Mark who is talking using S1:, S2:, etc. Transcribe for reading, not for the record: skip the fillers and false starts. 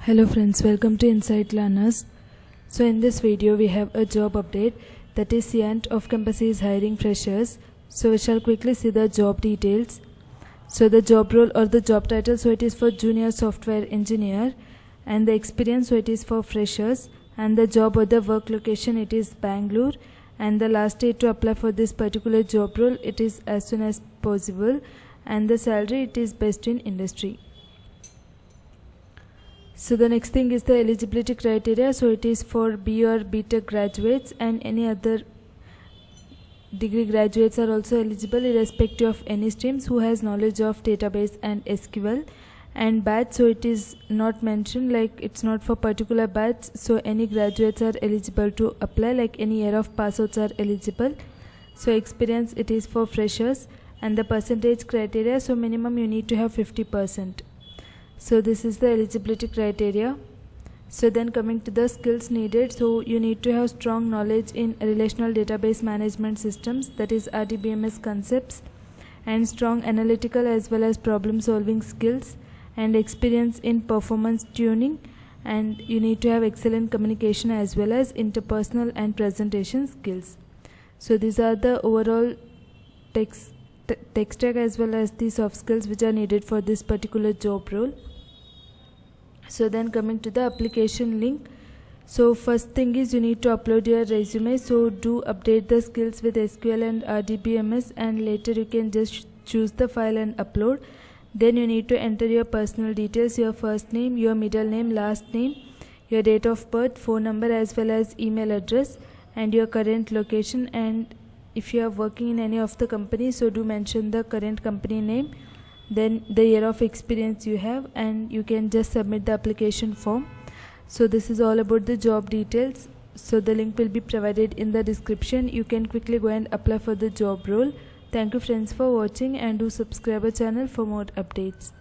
S1: Hello friends, welcome to Insight Learners. So in this video we have a job update, that is Cyient of campus is hiring freshers. So we shall quickly see the job details. So the job role or the job title, so it is for junior software engineer, and the experience, so it is for freshers, and the job or the work location, it is Bangalore, and the last date to apply for this particular job role, it is as soon as possible, and the salary, it is based in industry. So the next thing is the eligibility criteria. So it is for B or BTech graduates, and any other degree graduates are also eligible irrespective of any streams who has knowledge of database and SQL. And batch, so it is not mentioned, like it's not for particular batch, so any graduates are eligible to apply, like any year of passouts are eligible. So experience, it is for freshers, and the percentage criteria, so minimum you need to have 50%. So this is the eligibility criteria. So then coming to the skills needed, so you need to have strong knowledge in relational database management systems, that is RDBMS concepts, and strong analytical as well as problem solving skills, and experience in performance tuning, and you need to have excellent communication as well as interpersonal and presentation skills. So these are the overall tech stack as well as the soft skills which are needed for this particular job role. So then coming to the application link, so first thing is you need to upload your resume, so do update the skills with SQL and RDBMS, and later you can just choose the file and upload. Then you need to enter your personal details, your first name, your middle name, last name, your date of birth, phone number as well as email address, and your current location. And if you are working in any of the companies, so do mention the current company name, then the year of experience you have, and you can just submit the application form. So this is all about the job details. So the link will be provided in the description. You can quickly go and apply for the job role. Thank you friends for watching, and do subscribe our channel for more updates.